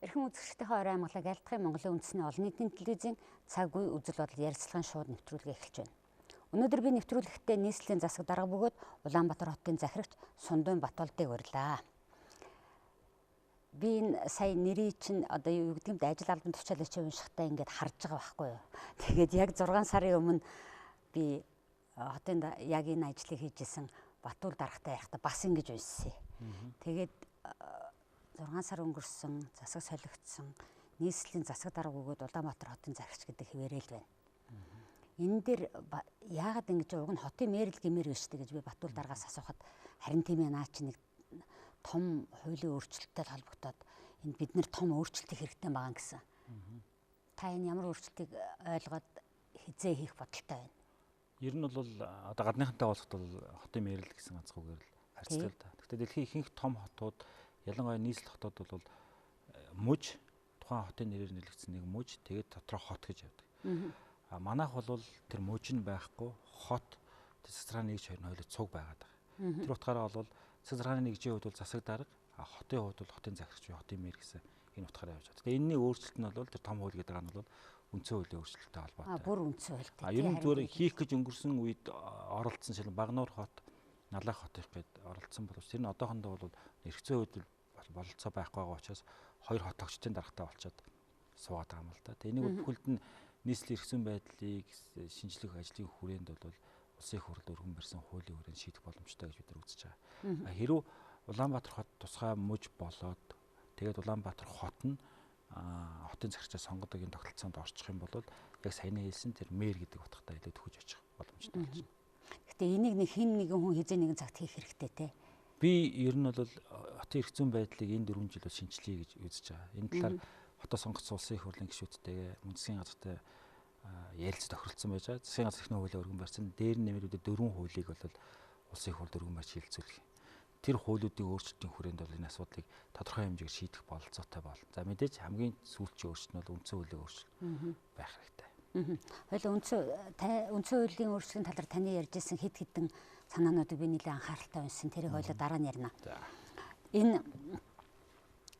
Эрхэм үзэгчдийн хорой аймгалаг айлтгын Монголын үндэсний олон нийтийн телевизийн цаг үе үзэл бодол ярилцлагын шууд нэвтрүүлгээ эхэлж байна. Өнөөдөр би нэвтрүүлэгтээ нийслэлийн засаг дарга бөгөөд Улаанбаатар хотын захирагч Сундуйн Батболдыг урьлаа. Би энэ сая нэрийг чинь одоо юу гэдэг юм бэ, ажил албан тушаалыг чи уншихтаа ингээд харж байгаа байхгүй юу. Тэгээд яг 6 сарын өмнө би хотын яг энэ ажлыг хийжсэн Батбол даргатай ярихдаа бас ингэж уншсан. Тэгээд 6 сар өнгөрсөн, засаг солигдсон, нийслэлийн засаг дарга бөгөөд Улаанбаатар хотын захирагч гэдэг хэвээрээ л байна. Энэ дээр яагаад ингэж уг нь хотын мэрэл гэмээр биш үү гэж би Батбол даргаас асуухад харин тийм ээ, наа чи нэг том хуулийн өөрчлөлттэй холбогдоод энд бид нэр том өөрчлөлтийг хэрэгтэй байгаа гэсэн. Та энэ ямар өөрчлөлтийг ойлгоод хизээ хийх бодолтой байна? Ер нь бол одоо гадныхантай уулзахад бол хотын мэрэл гэсэн ганцхан үгээр л харьцдаг л да. Гэхдээ дэлхийн ихэнх том хотууд, ялангуяа нийслэл хотууд бол мужи, тухайн хотын нэрээр нэлэгдсэн нэг мужи, тэгээд дотроо хот гэж явдаг. Манайх бол тэр мужи нь байхгүй, хот, засаг даргааны нэгж хоёр нь хоёулаа цуг байгаад байгаа. Тэр утгаараа бол засаг даргааны нэгжийн хувьд бол засаг дарга, хотын хувьд бол хотын захирагч, хотын мэр гэсэн энэ утгаараа явж байгаа. Тэгээ энэний өөрчлөлт нь бол тэр том хууль гэдэг нь бол үндсэн хуулийн өөрчлөлттэй холбоотой. Бүр үндсэн хуультай. Ер нь зүгээр хийх гэж өнгөрсөн үед оролцсон шил Багнуур хот, Налах хот их гээд оролцсон боловч тэр нь одоохондоо бол эрхцээ үед бололцоо байхгүй байгаа учраас хоёр хот тогчдын даргатай болчиход суугаад байгаа юм л да. Тэгээ энийг бүхэлд нь нийслэлийн эрх зүйн байдлыг шинжлэх ажлын хүрээнд бол улсын их хурлд өргөн барьсан хуулийн хүрээнд шийдэх боломжтой гэж бид нар үзэж байгаа. Хэрвээ Улаанбаатар хот тусгай мужи болоод тэгээд Улаанбаатар хот нь хотын захирагчаа сонгодог энэ тогтолцоонд орчих юм бол яг саяны хэлсэн тэр мэр гэдэг утгатай илүү төхөж очих боломжтой болж байна. Гэхдээ энийг нэг хэн нэгэн хүн хизээ нэгэн цагт хийх хэрэгтэй те. Би ер нь бол хотын эрх зүйн байдлыг энэ 4 жилд шинжилье гэж үзэж байгаа. Энэ талаар хотоо сонгоцсон улсын их хурлын гишүүдтэйгээ үндэсний газартай ярилцаж тохиролцсон байж байгаа. Засгийн газар эхний хуулиар өргөн барьсан. Дээр нь нэмээд 4 хуулийг бол улсын их хурлд өргөн барьж хилцүүлэх. Тэр хуулиудын өөрчлөлтийн хүрээнд бол энэ асуудлыг тодорхой хэмжээгээр шийдэх бололцоотой болно. За мэдээж хамгийн сүүлчийн өөрчлөлт нь бол үндсэн хуулийн өөрчлөлт байх хэрэгтэй. Хоёул үндсэн хуулийн өөрчлөлийн талаар таны ярьж ирсэн хэд хэдэн санаануудыг би нэлээд анхааралтай уншсан. Тэрийг хоёул дараа нь ярина. Энэ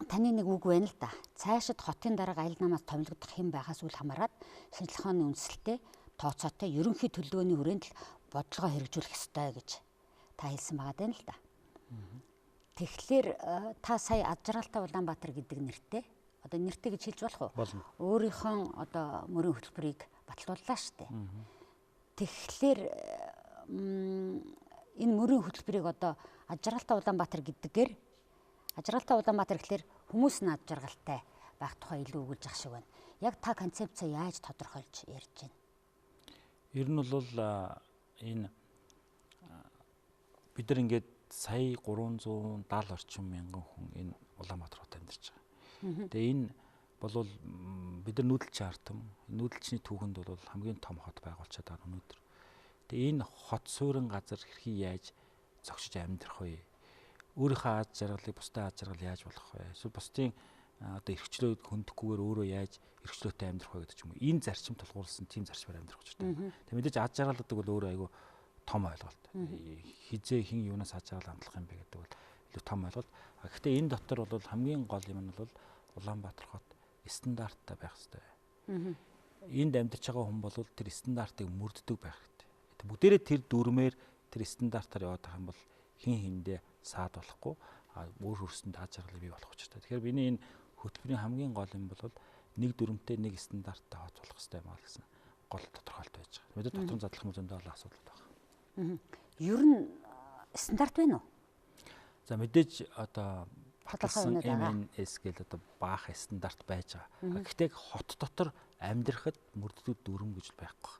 таны нэг үг байна л да. Цаашид хотын дарга аль намаас томилогдох хэм байхаас үл хамааран шинжилгээ ухааны үндэслэлтэй тооцоотой ерөнхий төлөвлөгөөний хүрээнд л бодлогоо хэрэгжүүлэх ёстой гэж та хэлсэн байгаа даа л да. Тэгэхээр та сая ад жаргалтай Улаанбаатар гэдэг нэртэй одоо нэртэй гэж хэлж болох уу? Өөрийнхөө одоо мөрийн хөтөлбөрийг батлууллаа шүү дээ. Тэгэхээр энэ мөрийн хөтөлбөрийг одоо ад жаргалтай Улаанбаатар гэдгээр ад жаргалтай Улаанбаатар гэхэлэр хүмүүс нь ад жаргалтай байх тухай илүү өгүүлж ах шиг байна. Яг та концепцаа яаж тодорхойлж ярьж байна? Ер нь бол энэ бид нар ингээд сая 370 орчим мянган хүн энэ Улаанбаатар хотод амьдарч байгаа. Тэгээ энэ бол бид нар нүүдэлчин ардтам, нүүдэлчний түүхэнд бол хамгийн том хот байгуулчихад байгаа өнөөдөр. Тэгээ энэ хот суурин газар хэрхий яаж зогсож амьдрах вэ? Өөрийнхөө ад жаргалыг бусдын ад жаргал яаж болох вэ? Эсвэл бусдын одоо эрхчлөөд хөндөөхгүйгээр өөрөө яаж эрхчлөөтэй амьдрах вэ гэдэг ч юм уу. Энэ зарчим тулгуурласан тийм зарчмаар амьдрах гэж байна. Тэгээ мэдээж ад жаргал гэдэг бол өөрөө айгүй том ойлголт. Хизээ хин юунаас ад жаргал амтлах юм бэ гэдэг бол илүү том ойлголт. Гэхдээ энэ дотор бол хамгийн гол юм нь бол Улаанбаатар хот стандарттай байх хэрэгтэй. Энд амьдарч байгаа хүн бол тэр стандартыг мөрддөг байх хэрэгтэй. Бүгдээрээ тэр дүрмээр тэр стандартаар яваад байгаа юм бол хин хиндээ саад болохгүй өөр хөрсөнд ад жаргалыг бий болох ч гэдэг. Тэгэхээр биний энэ хөтөлбөрийн хамгийн гол юм бол нэг дүрмтэй нэг стандарттай хот болох хэрэгтэй юм аа гэсэн гол тодорхойлт байж байгаа. Мэдээ дотор задлах мөзөндөө олон асуудал байна. Ер нь стандарт байна уу? За мэдээж одоо баталсан MNS гэдэг одоо баах стандарт байж байгаа. Гэхдээ хот дотор амьдрахад мөрддөг дүрм гэж байхгүй.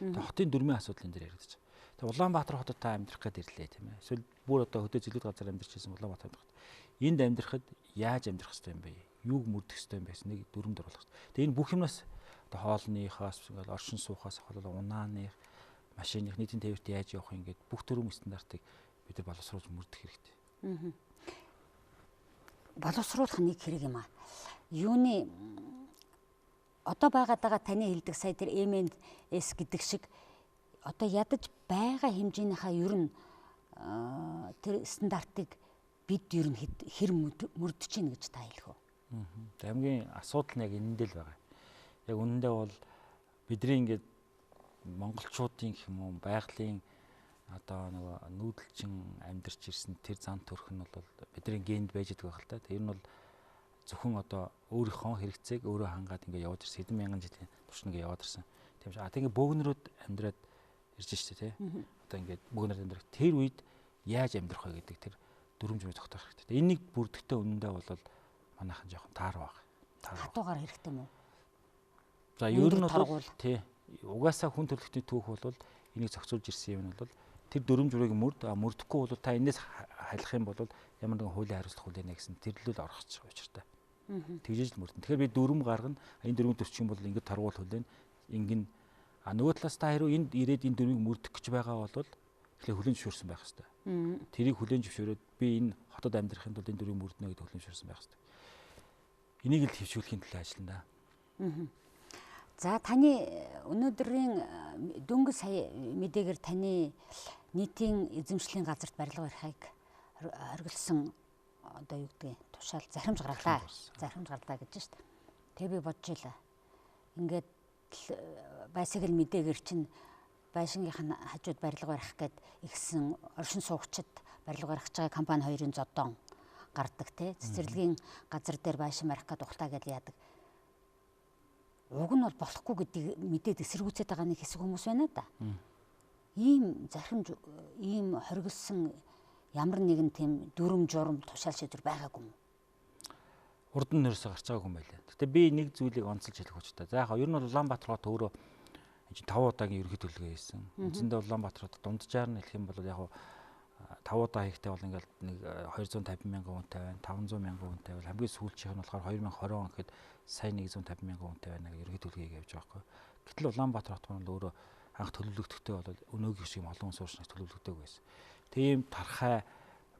Тэгээ хотын дүрмийн асуудлын дээр яриад байгаа. Тэгээ Улаанбаатар хотод та амьдрах гээд ирлээ тийм ээ. Эсвэл бүр одоо хөдөө зэлүүд газар амьдарч ирсэн Улаанбаатар амьдрахад энд амьдрахад яаж амьдрах ёстой юм бэ? Юуг мөрдөх ёстой юм бэ гэсэн нэг дүрм дөрвөлөх ёстой. Тэгээ энэ бүх юмнаас одоо хоолныхаас оршин суухаас ахвал унааных, машиных, нийтийн тээвэрт яаж явах юм гээд бүх дүрм стандартыг бид нар боловсруулж мөрдөх хэрэгтэй. Боловсруулах нэг хэрэг юм аа. Юуны одоо байгаад байгаа таны хэлдэг сая тэр MNS гэдэг шиг одоо ядаж байгаа хэмжээнийхээ ер нь тэр стандартыг бид ер нь хэр мөрдөж чинь гэж та хэлэх үү? Тэгээ хамгийн асуудал нь яг энэндээ л байгаа. Яг үнэндээ бол бидний ингээд монголчуудын гэх юм уу байгалийн одоо нөгөө нүүдэлчин амьдарч ирсэн тэр зан төрх нь бол бидний генд байж байгаа байх л та. Тэр нь бол зөвхөн одоо өөрийнхөө хэрэгцээг өөрөө хангаад ингээд яваад ирсэн. Хэдэн мянган жилийн турш ингээд яваад ирсэн. Тийм шүү. Тэгээ бөөгнөрөд амьдраад ирж штэ тий. Одоо ингээд бөөгнөрөд амьдрах тэр үед яаж амьдрах вэ гэдэг тэр дүрмж мөр тогтоох хэрэгтэй. Энийг бүрдэгтэй үнэндээ бол манайхан жоохон таар баг. Хатуугаар хэрэгтэй мүү? За ер нь бол тий. Угаасаа хүн төрөлхтний түүх бол энийг зохицуулж ирсэн юм нь бол тэр дүрм журыг мөрдөхгүй бол та энэс халих юм бол ямар нэгэн хуулийн хариуцлага хүлээнэ гэсэн тэрлэл орохч учиртай. Тэгжиж л мөрдөн. Тэгэхээр би дүрм гаргана. Энэ дүрмийн төвчин бол ингэж таргуул хүлээн. Ингэн нөгөө талаас та хэрэг энд ирээд энэ дүрмийг мөрдөх гэж байгаа бол эхлээ хүлээн зөвшөөрсөн байх хэрэгтэй. Тэрийг хүлээн зөвшөөрөөд би энэ хотод амьдрахын тулд энэ дүрмийг мөрднө гэдэг хүлээн зөвшөөрсөн байх хэрэгтэй. Энийг л хэвшүүлэхийн төлөө ажиллана. За таны өнөөдрийн дөнгөж сая мэдээгээр таны нийтийн эзэмшлийн газарт барилга барихыг хориглосон одоо юу гэдгийг тушаал захирамж гарлаа. Захирамж гарлаа гэж шүү дээ. Тэгээ би бодож илаа. Ингээд байсаг л мэдээгээр чинь байшингийнх нь хажууд барилга барих гээд ихсэн оршин суугчид барилга барих гэж байгаа компани хоёрын зодон гардаг тий. Цэцэрлэгийн газар дээр байшин барих гээд ухтаа гэж яадаг. Уг нь бол болохгүй гэдгийг мэдээд эсэргүүцээд байгаа нэг хэсэг хүмүүс байна да. Ийм захирамж ийм хориглосон ямар нэгэн тийм дүрм журм тушаал шийдвэр байгаагүй юм. Урд нь нэрсээ гарч байгаагүй юм байлаа. Гэтэ би нэг зүйлийг онцолж хэлэх хүчтэй. За яг ер нь Улаанбаатар хот өөрөө 5 удаагийн ерөнхий төлөвлөгөө хийсэн. Үндсэндээ Улаанбаатар хот дунджаар нь хэлэх юм бол яг 5 удаа хийхдээ бол ингээл нэг 250 мянган хүнтэй байна, 500 мянган хүнтэй байвал хамгийн сүүлчийнх нь болохоор 2020 он гэхэд сайн 150 мянган хүнтэй байна гэж ерөнхий төлөвлөгөө явьж байгаа байхгүй. Гэтэл Улаанбаатар хот нь өөрөө анх төлөвлөгдөхтэй бол өнөөгийн шиг олон хүн сууршнаас төлөвлөгдөг байсан. Тийм тархай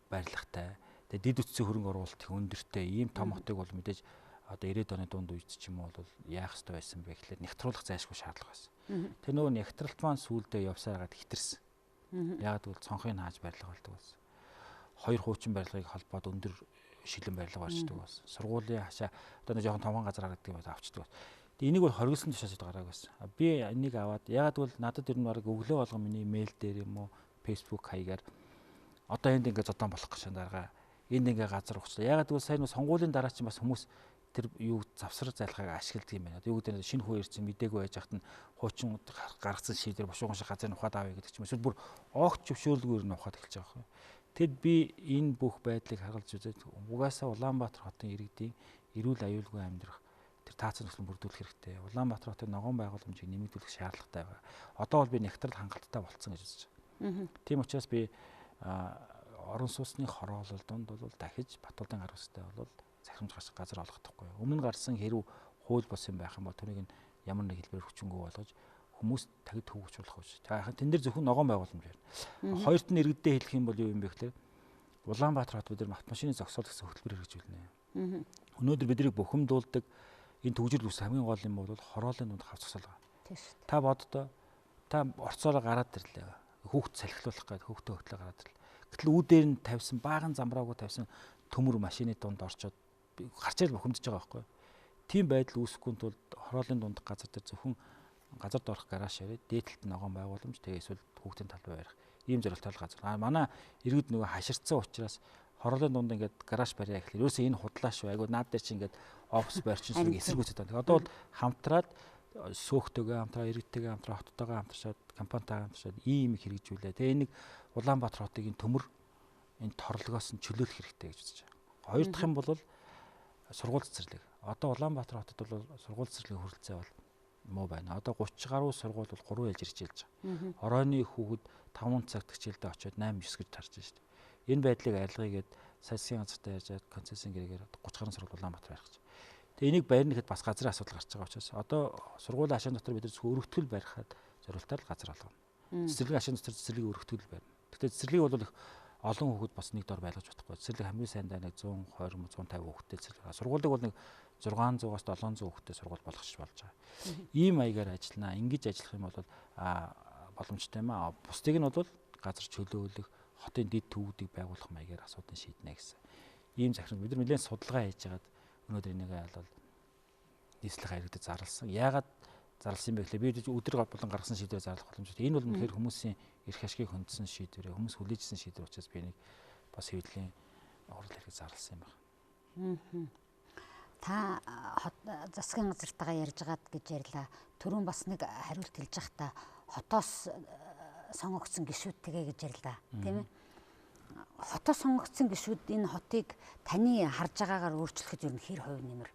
барилгатай, тэгээ дид үтсийн хөрөнгө оруулалт их өндөртэй ийм том хотыг бол мэдээж одоо 90-ад оны дунд үед ч юм уу бол яах ёстой байсан бэ гэхлээр нягтруулах зайлшгүй шаардлага байсан. Тэр нөгөө нягтралт маань сүүлдээ явсараад хитэрсэн. Яг тэгвэл цонхыг хааж барилга болдог байсан. Хоёр хуучин барилгыг холбоод өндөр шилэн барилга барьждаг байсан. Сургуулийн хашаа одоо нэг жоохон томхон газар гаргадаг юм байна авчдаг байсан. Тэгээ энийг бол хориглосон тушаалд гаргааг байсан. Би энийг аваад яг тэгвэл надад ер нь баг өглөө болгон миний мэйл дээр юм уу Facebook хаягаар одоо энд ингээд зодон болох гэж байгаа. Энд ингээд газар ухчлаа. Яг тэгвэл сайн сонгуулийн дараа чинь бас хүмүүс тэр юу завсар зайлхааг ашигладаг юм байна. Юу гэдэг нь шинэ хүү ирсэн мдээгүй байж хахад нь хуучин гаргасан шийдвэр бушуухан шиг газрын ухаад авъя гэдэг ч юм. Эсвэл бүр огт зөвшөөрлгүйгээр нь ухаад эхэлж байгаа юм. Тэгэд би энэ бүх байдлыг харгалж үзээд угаасаа Улаанбаатар хотын иргэдийн эрүүл аюулгүй амьдрах тэр таацсан нөхцөл бүрдүүлэх хэрэгтэй. Улаанбаатар хотын ногоон байгууламжийг нэмэгдүүлэх шаардлагатай байна. Одоо бол би нягтрал хангалттай болцсон гэж үзэж байна. Тийм учраас би орон сууцны хороололдонд бол дахиж Батболдын гар үстэй бол захирамж газар олгохдохгүй. Өмнө гарсан хэрв хууль бос юм байх юм бол түүнийг ямар нэг хэлбэрээр хүчингү болгож хүмүүс тагид төвөгжүүлэх үү. Тэгэхээр тэн дээр зөвхөн ногоон байгууламж байна. Хоёрт нь иргэдээ хэлэх юм бол юу юм бэ гэхээр Улаанбаатар хот бид нар автомашины зогсоол гэсэн хөтөлбөр хэрэгжүүлнэ. Өнөөдөр бидний бухимдуулдаг энэ төвжирэл ус хамгийн гол юм бол хороолын дунд хав зогсоол байгаа. Та боддоо та орцоороо гараад ирлээ. Хүүхд салхилуулах гээд хүүхдээ хөтлөө гараад ирлээ. Гэтэл үүдээр нь тавьсан баахан замбраагүй тавьсан төмөр машины дунд орчоод гарчаал бухимдаж байгаа байхгүй. Тийм байдал үүсэхгүй тулд хороолын дунд газар дээр зөвхөн газар доорх гараж ширээ дээдлэлт ногоон байгууламж тэгээ эсвэл хүүхдийн талбай барих ийм зорилттой газар. Манай иргэд нөгөө хаширцсан учраас хороолын дунд ингээд гараж барья гэхэл ерөөсөө энэ худлаа шүү. Айгу наад дээр чи ингээд офис барьчин сүрэг эсэргүүцээд байна. Одоо бол хамтраад сөөхтэйгээ хамтраа иргэдтэйгээ хамтраа хоттойгоо хамтарчаад компанитайгаа хамтарчаад ийм их хэрэгжүүлээ. Тэгээ энийг Улаанбаатар хотыг энэ төмөр энэ торлогоос нь чөлөөлөх хэрэгтэй гэж үзэж байгаа. Хоёр дахь юм бол сургууль цэцэрлэг. Одоо Улаанбаатар хотод бол сургууль цэцэрлэгийн хүрэлцээ бол муу байна. Одоо 30 гаруй сургууль бол 3 ээлж ирж байгаа. Оройны хүүхэд 5 цагт хичээлдээ очиод 8 9 гэж тарж байна шүү дээ. Энэ байдлыг арилгахыг саясын газартаа ярьж концессийн гэрээгээр 30 гаруй сургууль Улаанбаатар барих гэж. Тэгээ энийг барьна гэхэд бас газрын асуудал гарч байгаа учраас одоо сургуулийн хашаан дотор бид зөвхөн өргөтгөл барихад зорилтоор л газар олгоно. Цэцэрлэгийн хашаан дотор цэцэрлэгийн өргөтгөл барина. Гэхдээ цэцэрлэгийг бол их олон хүүхэд бас нэг дор байлгаж чадахгүй. Цэцэрлэг хамгийн сайндаа нэг 120 150 хүүхэдтэй цэцэрлэг. Сургуулийг бол нэг 600-аас 700 хүүхэдтэй сургууль болгочих болж байгаа. Ийм маягаар ажиллана. Ингэж ажиллах юм бол боломжтой юм аа. Бусдыг нь бол газар чөлөөлөх, хотын дэд төвүүдийг байгуулах маягаар асуудыг шийднэ гэсэн. Ийм захирал бид нар нэлээд судалгаа хийж хагаад өнөөдөр энийг бол нийслэх хаягдад зарласан. Яагаад зарласан бэ гэхлээр би өдөр болон гаргасан шийдвэр зарлах боломжтой. Энэ бол үнэхээр хүмүүсийн эрх ашгийг хөндөсөн шийдвэр, хүмүүс хүлээжсэн шийдвэр учраас би энийг бас хэвлэлийн хурал хэрэг зарласан юм байна. Та засгийн газартайгаа ярьж байгаад гэж ярьлаа. Түрүүн бас нэг хариулт хэлж байхдаа хотоос сонгогдсон гишүүдтэйгээ гэж ярьлаа. Тийм ээ? Хотоос сонгогдсон гишүүд энэ хотыг таны харж байгаагаар өөрчлөхөд ер нь хэр хувь нэмэр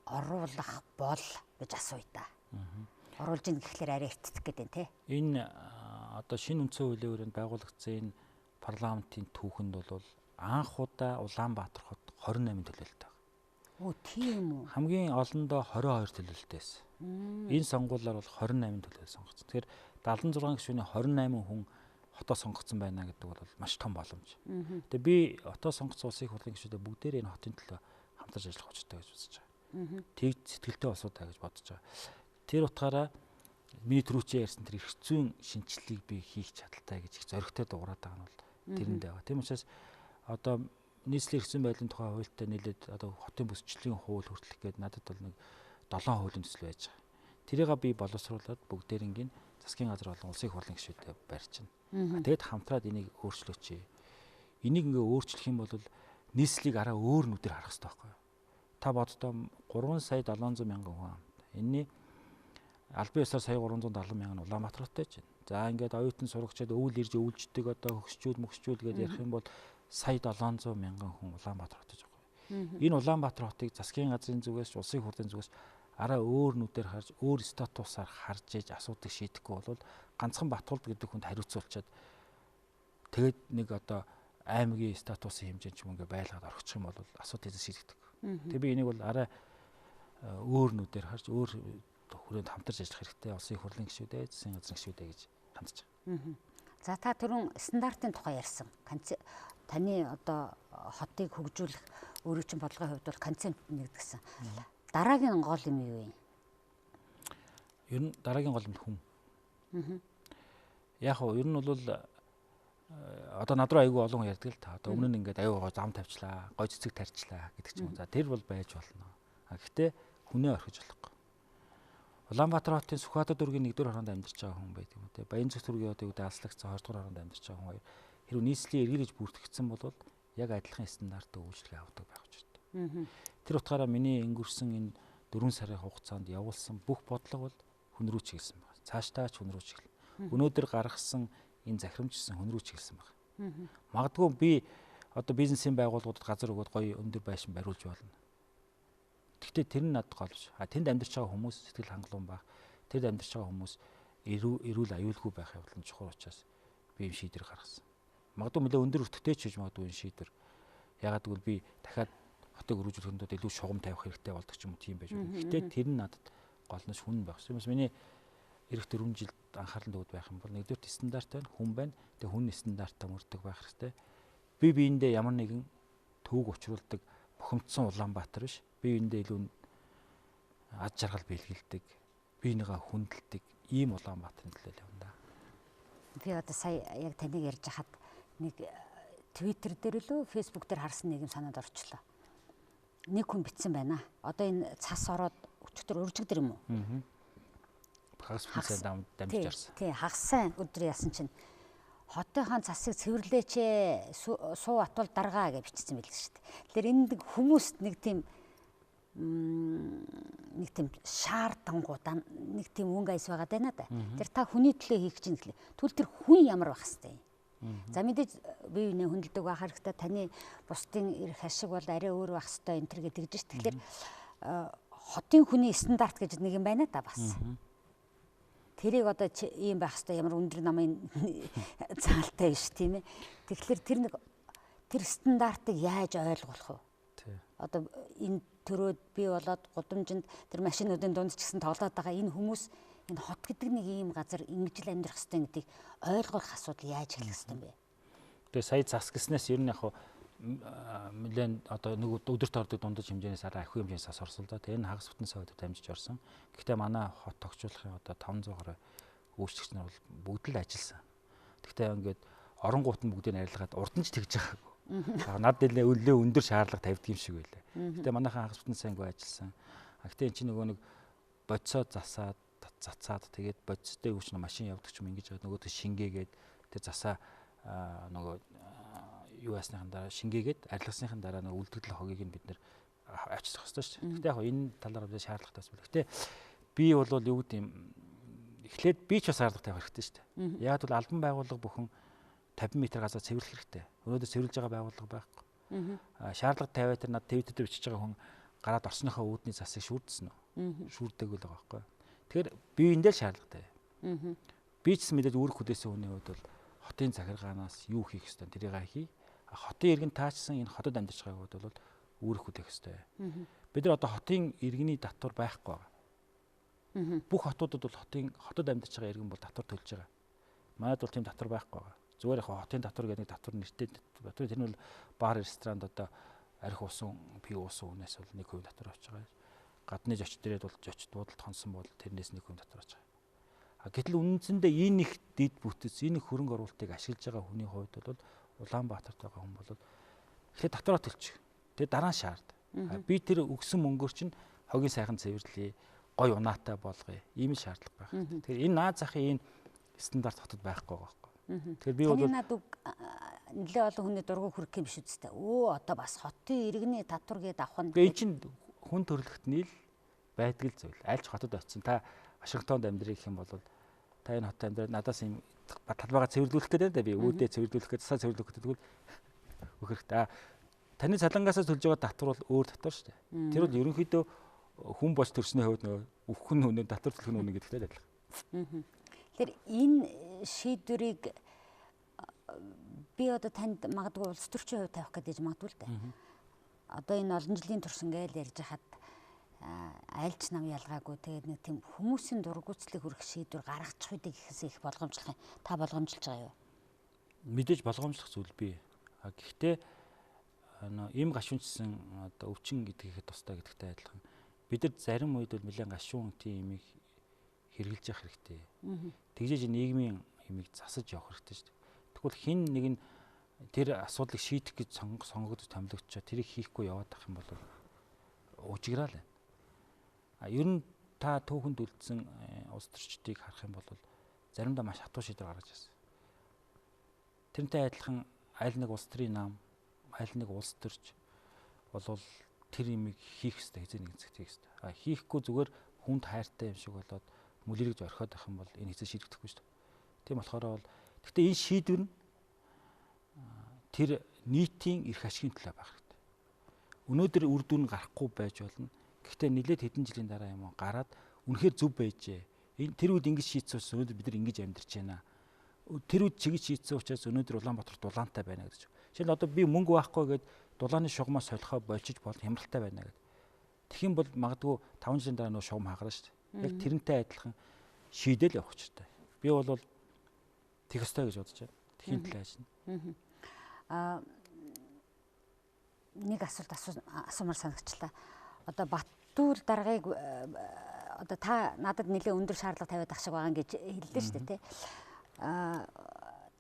оруулах бол гэж асууя та. Оруулж ийн гэхлээр арай эртдэх гэдэг нь тий. Энэ одоо шинэ үндсэн хуулийн хүрээнд байгуулагдсан энэ парламентын түүхэнд бол анх удаа Улаанбаатар хот 28 төлөөлөлт байна. Оо тийм үү. Хамгийн олондоо 22 төлөөлөлтөөс. Энэ сонгуулиар бол 28 төлөөлөл сонгогдсон. Тэгэхээр 76 гишүүний 28 хүн хотоо сонгогдсон байна гэдэг бол маш том боломж. Тэгээ би хотоо сонгогдсон улсын их хурлын гишүүдэд бүгдээр энэ хотын төлөө хамтарч ажиллах учиртай гэж үзэж байгаа. Тэг сэтгэлтэй болсуудаа гэж бодож байгаа. Тэр утгаараа миний түрүүчээ ярьсан тэр эрх зүйн шинжилгээг би хийх чадaltaй гэж их зоригтой дуурайд байгаа нь бол тэрэнд байгаа. Тийм учраас одоо нийслэлийн эрх зүйн байдлын тухай хуультай нийлээд одоо хотын бүсчлэгийн хууль хүртэлх гээд надад бол нэг 7 хуулийн төсөл байж байгаа. Тэрийг би боловсруулад бүгдээрингийн засгийн газар болон улсын их хурлын гишүүдэд барьчихна. Тэгэд хамтраад энийг өөрчлөөч. Энийг ингээ өөрчлөх юм бол нийслэлийг арай өөр нүдээр харах хэрэгтэй байхгүй юу? Та боддоо 3 сая 700 мянган хүн. Энэний албан ёсоор сая 370 мянган Улаанбаатар хоттой ч. За ингээд оюутан сурагчид өвөл ирж өвлждөг одоо хөгсчүүл мөхсчүүл гэдээ ярих юм бол сая 700 мянган хүн Улаанбаатар хоттой байгаа. Энэ Улаанбаатар хотыг засгийн газрын зүгээс улсын хурлын зүгээс арай өөр нүдээр харж өөр статусаар харж иж асуудыг шийдэхгүй бол ганцхан Батболд гэдэг хүнд хариуцуулчаад тэгээд нэг одоо аймгийн статусын хэмжээнд ч юм ингээ байлгаад орчих юм бол асуудыг шийдэгдэг. Тэгээ би энийг бол арай өөр нүдээр харж өөр хүрээнд хамтарч ажиллах хэрэгтэй. Улсын их хурлын гишүүдээ, засгийн газрын гишүүдээ гэж хандж байгаа. За та түрүүн стандартын тухай ярьсан. Таны одоо хотыг хөгжүүлэх өөрийн чинь бодлогын хувьд бол концепт нэгдсэн. Дараагийн гол юм юу вэ? Ер нь дараагийн гол юм хүн. Яг хөө ер нь бол одоо над руу айгүй олон хүн ярьдаг л та. Одоо өмнө нь ингээд аюу гоо зам тавьчлаа, гой цэцэг тарьчлаа гэдэг ч юм. За тэр бол байж болно. Гэхдээ хүнээ орхиж болохгүй. Улаанбаатар хотын Сүхбаатар дүүргийн 1-р хороонд амьдарч байгаа хүн байдаг юм те. Баянзүх дүүргийн одоо үедээ Аслагдсан 2-р хороонд амьдарч байгаа хүн. Хэрвээ нийслэлийн эргэлж бүртгэгдсэн бол яг адилхан стандарттай үйлчлэгээ авдаг байх учиртай. Тэр утгаараа миний өнгөрсөн энэ 4 сарын хугацаанд явуулсан бүх бодлого бол хүн рүү чиглэсэн байна. Цаашдаа ч хүн рүү чиглэнэ. Өнөөдөр гаргасан энэ захирамжсан хүн рүү чиглэсэн байна. Магадгүй би одоо бизнесийн байгууллагуудад газар өгөөд гоё өндөр байшин бариулж болно. Гэхдээ тэр нь надад гол биш. Тэнд амьдарч байгаа хүмүүс сэтгэл хангалуун байх. Тэнд амьдарч байгаа хүмүүс эрүүл аюулгүй байх явдал нь чухал учраас би энэ шийдвэр гаргасан. Магадгүй нэлээ өндөр өртөгтэй ч гэж магадгүй энэ шийдвэр. Ягаад гэвэл би дахиад хотыг өргөжүүлэхэд илүү шугам тавих хэрэгтэй болдог ч юм уу тийм байж болно. Гэхдээ тэр нь надад гол нь хүн байх. Тиймээс миний эх 4 жилд анхаарал төвд байх юм бол нэгдүгээр стандарт байна, хүн байна. Тэгээ хүн стандартаа мөрдөг байх хэрэгтэй. Би биендээ ямар нэгэн төвөг учруулдаг бухимдсан Улаанбаатар биш. Би биендээ илүү ад жаргал бэлгэлдэг, биенийгээ хүндэлдэг ийм Улаанбаатарын төлөө явна да. Би одоо сая яг таныг ярьж хахад нэг Twitter дээр лөө Facebook дээр харсан нэг юм санаад орчлоо. Нэг хүн битсэн байна. Одоо энэ цас ороод өчтөр өржигдэр юм уу? Хагас хүнсээ дамжиж орсон. Тий, хагасан өдөр яасан чинь хотынхаа цасыг цэвэрлээч суу атвал даргаа гэж бичсэн байлээ шүү дээ. Тэгэхээр энд хүмүүст нэг тийм шаардангуудаа нэг тийм өнгө айс байгаа даа да. Тэр та хүний төлөө хийх чинь гэхлээр түл тэр хүн ямар байх хэвтэй. За мэдээж бие биенээ хүндэлдэг байх хэрэгтэй. Таны бусдын эрх ашиг бол арай өөр байх хэвтэй энэ төр гэдэг чинь. Тэгэхээр хотын хүний стандарт гэж нэг юм байна да бас. Тэрийг одоо ийм байх хэвээр ямар өндөр намын цаалтай биш тийм ээ. Тэгэхээр тэр стандартыг яаж ойлгох вэ? Одоо энэ төрөөд бий болоод гудамжинд тэр машинуудын дунд ч гэсэн тоглоод байгаа энэ хүмүүс энэ хот гэдэг нэг ийм газар ингэж л амьдрах хэвээр гэдгийг ойлгох асуудал яаж эхлэх хэвээр юм бэ? Тэгээ сая зас гэснээс ер нь яг нэлээд одоо нэг өдөрт ордог дундаж хэмжээнээс арай ахиу хэмжээс ас орсон л да. Тэгээ энэ хагас бүтэн савд дамжиж орсон. Гэхдээ манай хот тогтчлохын одоо 500 гаруй үйлчлэгч нар бол бүгд л ажилласан. Гэхдээ ингээд оронгууд нь бүгдийг арилгаад урд нь ч тэгж байгаагүй. Над нэлээ өндөр шаардлага тавьдаг юм шиг байлаа. Гэтэ манайхан хагас бүтэн сайнгүй ажилласан. Гэтэ эн чинь нөгөө нэг бодисоо цацаад тэгээд бодистой хүч машин явдаг ч юм ингэж нөгөө шингээгээд тэр засаа нөгөө юу ясныхан дараа шингээгээд арилгасныхан дараа нөгөө үлдэгдэл хогийг нь бид нэр авчрах хэрэгтэй шүү дээ. Гэтэ яг энэ талаар бид шаардлагатай байна. Гэтэ би бол юу гэдэг юм эхлээд би ч бас шаардлага тавих хэрэгтэй шүү дээ. Яг бол албан байгууллага бүхэн 50 м газар цэвэрлэх хэрэгтэй. Өнөөдөр цэвэрлж байгаа байгууллага байхгүй. Шаардлага тавиад тэр над твиттер дээр бичиж байгаа хүн гараад орсныхоо үүдний засыг шүүрдсэн үү? Шүүрдэг л байгаа байхгүй. Тэгэхээр биеиндээ шаардлагатай. Би ч мэдээж үүрэг хүлээсэн хүний хувьд бол хотын захиргаанаас юу хийх ёстой тэрийг хий. Хотын иргэн таачсан энэ хотод амьдарч байгааг бол үүрэг хүлээх ёстой. Бид нар одоо хотын иргэний татвар байхгүй байгаа. Бүх хотуудад бол хотод амьдарч байгаа иргэн бол татвар төлж байгаа. Манайд бол тийм татвар байхгүй байгаа. Зүгээр яг хотын татвар гэдэг нэг татвар нэртэй татвар тэр нь бол бар ресторанд одоо арх уусан пи уусан хүнээс бол 1% татвар авч байгаа. Гадны зочд ирээд бол зочд буудалд хонсон бол тэрнээс 1% татвар авч байгаа. Гэтэл үндсэндээ энэ их дэд бүтц энэ их хөрөнгө оруулалтыг ашиглаж байгаа хүний хувьд бол Улаанбаатарт байгаа хүн бол эхлээд татвараа төлчих. Тэгээ дараа нь шаард. Би тэр өгсөн мөнгөөр чинь хогийн сайхан цэвэрлэе, гой унаатай болгоё. Ийм л шаардлага байх. Тэгэхээр энэ наад захын энэ стандарт хотод байхгүй байгаа байхгүй. Тэгэхээр би бол наад үг нэлээ олон хүний дургу хүрэх юм биш үстэй. Одоо бас хотын иргэний татвар гээд авах нь. Энэ чинь хүн төрөлхтний л байдаг л зүйл. Альч хотод очисон та Вашингтонд амьдрэх гэх юм бол та энэ хотод амьдраад надаас юм талбайгаа цэвэрлүүлэх гэдэг би үүдээ цэвэрлүүлэх гэдэг засаа цэвэрлүүлэх гэдэг тэгвэл өгөхтэй. Таны цалангаас төлж байгаа татвар бол өөр татвар шүү дээ. Тэр бол ерөнхийдөө хүн болж төрсний хувьд нөгөө өвхөн үнэ татвар төлөх үнэ гэдэгтэй адилхан. Тэгэхээр энэ шийдвэрийг би одоо танд магадгүй улс төрчийн хувьд тавих гэж магадгүй л дээ. Одоо энэ олон жилийн турш ингээл ярьж хахад айлч нам ялгаагүй тэгээд нэг тийм хүмүүсийн дургуутслыг хүрэх шийдвэр гаргачих үедээ гэхээс их болгоомжлох юм. Та болгоомжилж байгаа юу? Мэдээж болгоомжлох зүйл бий. Гэхдээ ийм гашуунчсан одоо өвчин гэдгийг тустай гэдэгтэй адилхан. Бид нар зарим үед бол нэлээд гашуун тийм имийг хэрэгжилж явах хэрэгтэй. Тэгжээж нийгмийн имийг засаж явах хэрэгтэй шүү дээ. Тэгвэл хин нэг нь тэр асуудлыг шийдэх гэж сонгогдож томилогдчихоо тэрийг хийхгүй яваад ах юм бол уужиграа л байна. Ер нь та түүхэнд үлдсэн улс төрчдийг харах юм бол заримдаа маш хатуу шийдвэр гаргаж ирсэн. Тэрнтэй адилхан аль нэг улс төрийн нам, аль нэг улс төрч болвол тэр имийг хийх ёстой, хэзээ нэгэн цагт хийх ёстой. Хийхгүй зүгээр хүнд хайртай юм шиг болоод мүлэрэгж орхиод авах юм бол энэ хэзээ шийдэгдэхгүй шүү дээ. Тийм болохоор бол гэхдээ энэ шийдвэр нь тэр нийтийн эрх ашигын төлөө байх хэрэгтэй. Өнөөдөр үр дүн гарахгүй байж болно. Гэхдээ нэлээд хэдэн жилийн дараа юм уу гараад үнэхээр зөв байжээ. Тэр үед ингэж шийдсэн учраас өнөөдөр бид нар ингэж амьдарч байна. Тэр үед чигэж шийдсэн учраас өнөөдөр Улаанбаатар дулаантай байна гэж. Жишээл одоо би мөнгө байхгүй гээд дулааны шугамаа солихоо болчих бол хямралтай байна гэдэг. Тэгхийн бол магадгүй 5 жилийн дараа нөө шугам хагарна шүү дээ. Яг тэрнтэй адилхан шийдэл явах хэрэгтэй. Би бол тех өстой гэж бодож байна. Тэхийн төлөө ажиллана. Нэг асуулт асуумар санагчлаа. Одоо Баттүр даргаыг одоо та надад нэлээд өндөр шаардлага тавиад ах шиг байгаа гэж хэллээ шүү дээ, тий.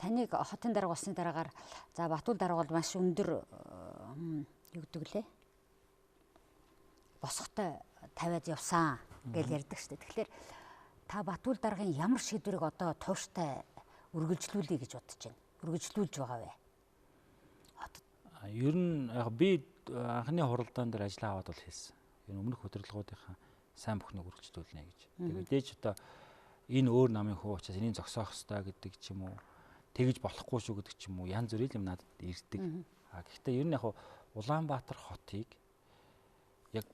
Таныг хотын дарга болсны дараагаар за Баттүр дарга бол маш өндөр юу гэдэг лээ? Босготой тавиад явсан гэж ярьдаг шүү дээ. Тэгэхээр та Баттүр даргын ямар шийдвэрийг одоо тууштай үргэлжлүүлэе гэж бодож байна? Үргэлжлүүлж байгаа вэ? Ер нь яг би анхны хуралдаан дээр ажиллаа аваад бол хэлсэн. Энэ өмнөх удирдлагуудынхаа сайн бүхнийг үргэлжлүүлнэ гэж. Тэгээд ээж одоо энэ өөр намын хуу учраас энийг зогсоох ёстой гэдэг ч юм уу, тэгж болохгүй шүү гэдэг ч юм уу, янз бүрийн юм надад ирдэг. Гэхдээ ер нь яг Улаанбаатар хотыг яг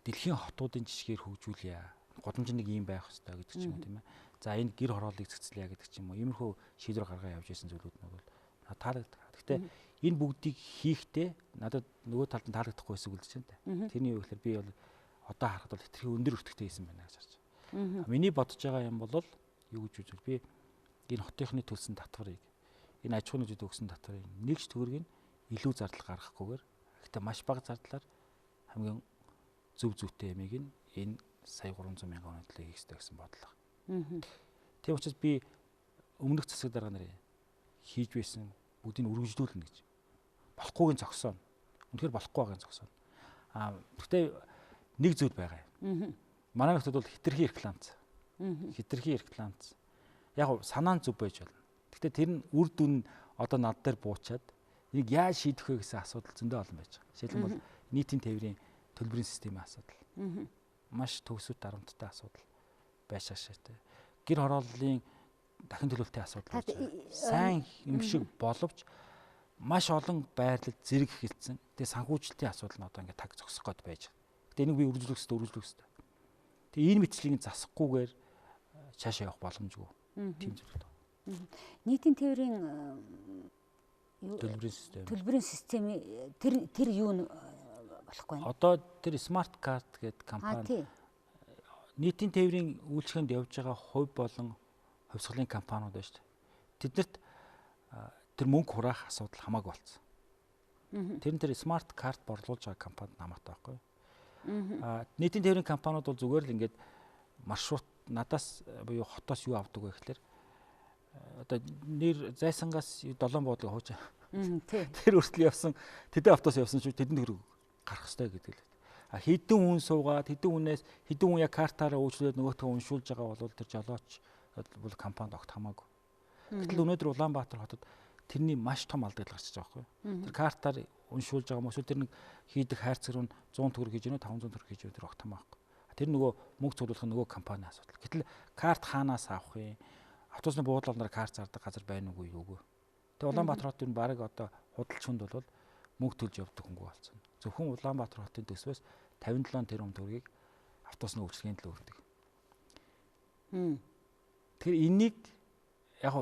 дэлхийн хотуудын жишгээр хөгжүүлье. Годамж нэг юм байх ёстой гэдэг ч юм уу, тийм ээ. За энэ гэр хорооллыг цэцлэе гэдэг ч юм уу. Иймэрхүү шийдвэр гаргаа явж исэн зүйлүүд нь бол таалагддаг. Гэхдээ энэ бүгдийг хийхдээ надад нөгөө талд нь таалагдахгүй байсан үлдэж байна. Тэрний юу гэхээр би бол одоо харахад бол хэтэрхий өндөр өртөгтэй байсан байна гэж харж байна. Миний бодож байгаа юм бол юу гэж үзвэл би энэ хотынхны төлсөн татварыг энэ аж ахуйн нэгжид өгсөн татварыг нэгж төгрөгийг илүү зардал гаргахгүйгээр гэхдээ маш бага зардлаар хамгийн зөв зүйтэй ямиг энэ сая 300 мянган хүндлээ хийх ёстой гэсэн бодлого. Тийм учраас би өмнөх засаг дарга нарын хийж байсан бүгдийг үргэлжлүүлнэ гэж болохгүйг нь зогсооно. Үнэхээр болохгүй байгааг нь зогсооно. Гэхдээ нэг зүйл байгаа юм. Манай нөхдөд бол хитрхи рекламц. Хитрхи рекламц. Яг санаа нь зөв байж болно. Гэхдээ тэр нь үр дүн одоо над дээр буучаад энийг яаж шийдэх вэ гэсэн асуудал зөндөө олон байж байгаа. Жишээлбэл нийтийн тээврийн төлбөрийн системийн асуудал. Маш төгсөд дарамттай асуудал байж шашаатай. Гэр хорооллын дахин төлөвлөлтийн асуудал байж байгаа. Сайн юм шиг боловч маш олон байрлал зэрэг эхэлсэн. Тэгээ санхүүжилтийн асуудал нь одоо ингээд таг зогсох гээд байж байгаа. Гэтэ энийг би үргэлжлүүлэх хэрэгтэй. Тэгээ энэ мэтчлийг засахгүйгээр цаашаа явах боломжгүй. Тийм зүйл. Нийтийн тээврийн төлбөрийн системийн тэр юу нь болохгүй байна. Одоо тэр Smart Card гэдэг компани нийтийн тээврийн үйлчлэгэнд явж байгаа хувь болон хувьсгалын компаниуд байна шүү дээ. Тэднэрт тэр мөнгө хураах асуудал хамаагүй болсон. Тэр Smart Card борлуулж байгаа компанид хамаатай байхгүй. Нийтийн тээврийн компаниуд бол зүгээр л ингээд маршрут надаас буюу хотоос юу авдаг вэ гэхээр одоо нэр зайсангаас 7 буудлыг хууч. Тэр хүртэл явсан тэдэн автоос явсан шүү тэдэнд хөрөг гарах хэрэгтэй гэдэг л. Хэдэн хүн суугаад хэдэн хүн яг картаараа үйлчлээд нөгөөтгөө уншуулж байгаа бол тэр жолооч бол компанид огт хамаагүй. Гэтэл өнөөдөр Улаанбаатар хотод тэрний маш том алдагдал гарч байгаа байхгүй. Тэр картаар уншуулж байгаа мөсөл тэр нэг хийдэг хайр цэрэг нь 100 төгрөг хийж гэнэ 500 төгрөг хийж тэр огт хамаахгүй. Тэр нөгөө мөнгө цуглуулах нь нөгөө компани асуудал. Гэтэл карт хаанаас авах юм? Автобусны буудлаар карт зардаг газар байна уугүй юу? Тэгээ Улаанбаатар хотын баг одоо худалч хүнд бол мөнгө төлж явдаг хөнгөө болсон. Зөвхөн Улаанбаатар хотын төсвөөс 57 тэрбум төгрөгийг автобусны үйлчлэгийн төлөө өгдөг. Тэгэхээр энийг яг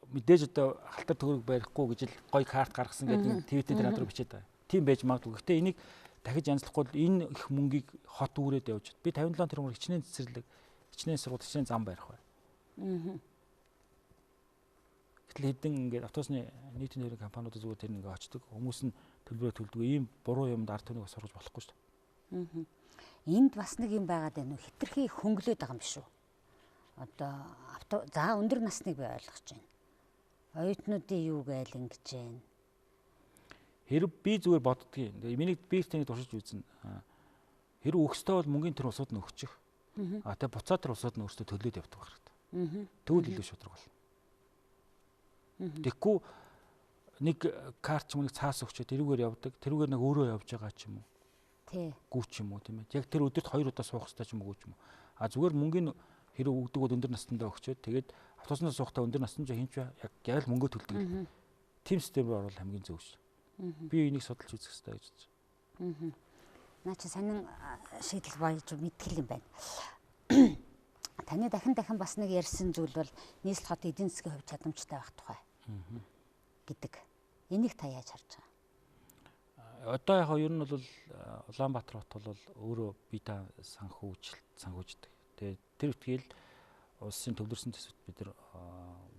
мэдээж одоо халтар төгрөг барихгүй гэж л гой карт гаргасан гэдэг твиттерээр тэр надруу бичээд байгаа. Тийм байж магадгүй. Гэхдээ энийг дахиж янзлахгүй энэ их мөнгийг хот үүрээд явж би 57 тэрбумаар хичнээн цэцэрлэг, хичнээн сургууль, хичнээн зам барих бай. Гэтэл хэдэн ингээд автобусны нийтийн тээврийн компаниуд зүгээр тэр нэг очдөг. Хүмүүс нь төлбөрөө төлдөг. Ийм буруу юмд ард түмнийг бас сургаж болохгүй шүү дээ. Энд бас нэг юм байгаад байна уу? Хитрхи хөнгөлөд байгаа юм биш үү? Одоо за өндөр насныг би ойлгож байна. Оюутнуудын юу гээл ингэж байна. Хэрэг би зүгээр боддгийн. Миний би тэнийг туршиж үзэн. Хэрэг өгсдөө бол мөнгөний төр улсууд нь өгчих. Тэгээ буцаад төр улсууд нь өөрсдөө төлөөд явдаг хэрэгтэй. Тэгвэл илүү шудраг болно. Тэгэхгүй нэг карт ч юм нэг цаас өгчөө тэрүүгээр явдаг. Тэрүүгээр нэг өөрөө явж байгаа ч юм уу. Тий. Гүү ч юм уу тийм ээ. Яг тэр өдөрт 2 удаа суух хэрэгтэй ч юм уу гүү ч юм уу. Зүгээр мөнгөний хэрэг өгдөг бол өндөр настандаа өгчөөд тэгээд автобуснаас суухтаа өндөр настанд хинч яг л мөнгө төлдөг. Тим систем рүү орвол хамгийн зөв ш. Би энийг судалж үзэх хэрэгтэй гэж байна. Наа чи сонин шийдэл байж мэдгэл юм байна. Таны дахин бас нэг ярьсан зүйл бол нийслэл хот эдийн засгийн хувьд чадамжтай байх тухай гэдэг. Энийг та яаж харж байгаа? Одоо яг ер нь бол Улаанбаатар хот бол өөрөө бие даа санхүүждэг. Тэгээ тэр үтгэл улсын төвлөрсөн төсөвт бид нар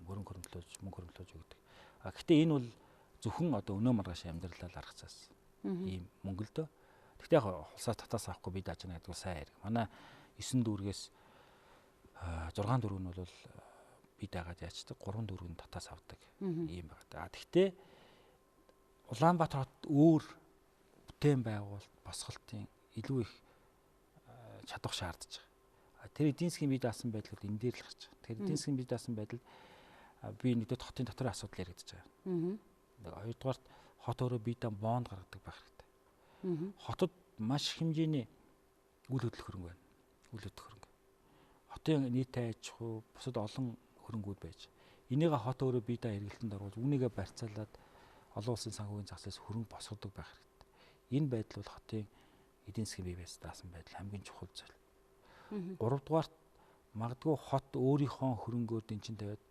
мөнгө хөрөнгөлөөж өгдөг. Гэхдээ энэ бол зөвхөн одоо өнөө маргааш амьдралаа аргацаас ийм мөнгө л дөө. Гэхдээ яг улсаас татаас авахгүй бие дааж байгаа гэдэг нь сайн хэрэг. Манай 9 дүүргээс 6 дүүрэг нь бол бие даагаад яачдаг, 3 дүүрэг нь татаас авдаг ийм байна. Гэхдээ Улаанбаатар хот өөр бүтээн байгуулалт, босголтын илүү их чадвар шаардж байгаа. Тэр эдийн засгийн бие даасан байдал энэ дээр л гарч байгаа. Тэгэхээр эдийн засгийн бие даасан байдал би нэгдүгээр хотын доторх асуудал яригдж байгаа. Хоёрдугаарт хот өөрөө бие даан бонд гаргадаг байх хэрэгтэй. Хотод маш хэмжээний үйл хөдлөх хөрөнгө байна. Үйл хөдлөх хөрөнгө. Хотын нийт аж ахуй бусад олон хөрөнгүүд байж. Энийг хот өөрөө бие даан эргэлтэнд оруулж үүнийгээ барьцаалаад олон улсын санхүүгийн загсаас хөрөнгө босгодог байх хэрэгтэй. Энэ байдал бол хотын эдийн засгийн бие даасан байдал хамгийн чухал зүйл. Гуравдугаарт магадгүй хот өөрийнхөө хөрөнгөөр дэнчин тавиад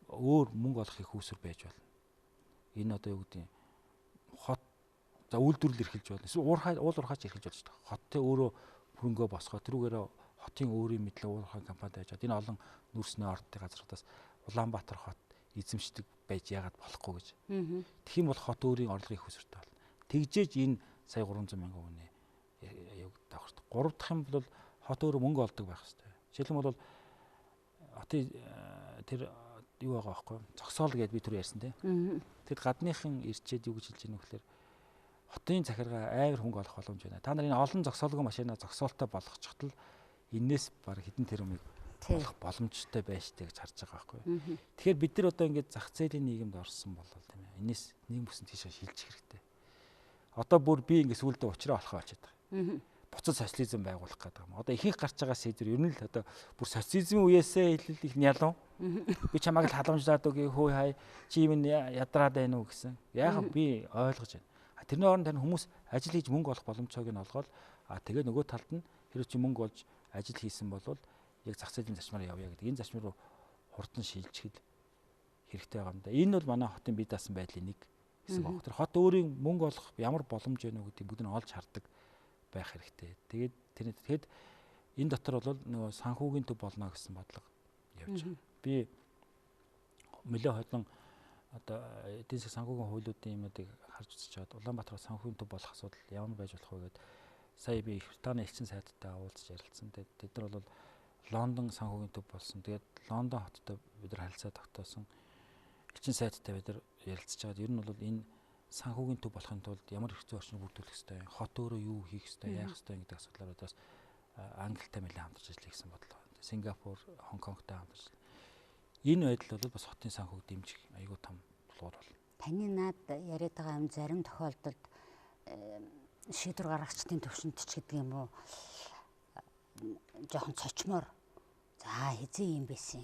өөр мөнгө олох их үүсвэр байж болно. Энэ одоо юу гэдэг хот за үйлдвэрлэл эрхэлж болно. Эсвэл уурхаач эрхэлж болж байгаа. Хоттой өөрөө хөрөнгөө босгоо тэрүүгээр хотын өөрийн мэдлэг уурхай компани байж байгаа. Энэ олон нүрснээ ордын газруудаас Улаанбаатар хот эзэмшдэг байж яагаад болохгүй гэж. Тэгэх юм бол хот өөрийн орлогын их үүсвэртэй болно. Тэгжээж энэ сая 300 мянган хүнээ явагдах хэрэгтэй. Гурав дахь юм бол хот өөрөө мөнгө олдог байх хэрэгтэй. Жишээлбэл хотын тэр юу байгаа байхгүй зогсоол гэдээ би түр ярьсан тий. Тэгэд гадныхан ирчээд юу гэж хэлж ийм вэхээр хотын захиргаа амар хөнгө олох боломж байна. Та нар энэ олон зогсоолгүй машинаа зогсоолтой болгочихтол энээс баг хэдэн тэрбумыг болох боломжтой байж тээ гэж харж байгаа байхгүй. Тэгэхээр бид нар одоо ингээд зах зээлийн нийгэмд орсон болол тийм ээ. Энээс нийгэм бүсэн тийшээ шилжих хэрэгтэй. Одоо бүр би ингээд сүулдэ уучраа болохоо болчиход байгаа. Буцаж социализм байгуулах гэдэг юм. Одоо ихэнх гарч байгаа сэдвэр ер нь л одоо бүр социализмын үеэсээ хэлэл их нялуу. Би чамайг л халамжлаад өгье хөөе хай чи юм ядраад байна уу гэсэн. Яг би ойлгож байна. Тэрний оронд тань хүмүүс ажил хийж мөнгө олох боломжийг нь олгоод тэгээ нөгөө талд нь хэрвээ чи мөнгө олж ажил хийсэн бол яг зах зээлийн зарчмаар явъя гэдэг. Энэ зарчмаар руу хурдан шилжихэд хэрэгтэй байгаа юм да. Энэ бол манай хотын бие даасан байдлын нэг хэсэг баг. Тэр хот өөрийн мөнгө олох ямар боломж вэ гэдгийг бүгд нь олж хардаг байх хэрэгтэй. Тэгээд энэ дотор бол нөгөө санхүүгийн төв болно гэсэн бодлого явж байгаа. Би нэлээд хойлон одоо эдийн засгийн санхүүгийн хуулиудын юмнуудыг харж үзэж чад Улаанбаатар санхүүгийн төв болох асуудал ямар байж болох вэ гэдэг сая би Британий элчин сайдтай уулзж ярилцсан. Тэд нар бол Лондон санхүүгийн төв болсон. Тэгээд Лондон хоттой бид нар харилцаа тогтоосон. Элчин сайдтай бид нар ярилцж байгаад ер нь бол энэ санхүүгийн төв болохын тулд ямар хэрэгцээ орчныг бүрдүүлэх ёстой, хот өөрөө юу хийх ёстой, яах ёстой гэдэг асуудлаар бас Англитай нэлээд хамтарч ажиллах гэсэн бодлого. Сингапур, Хонконгтой хамтарч. Энэ байдал бол бас хотын санхүүг дэмжих аюул том тулгуур бол. Таны наад яриад байгаа юм зарим тохиолдолд шийдвэр гаргагчдын төвшөнд ч гэдэг юм уу жоохон цочмоор за хэзээ юм байсан.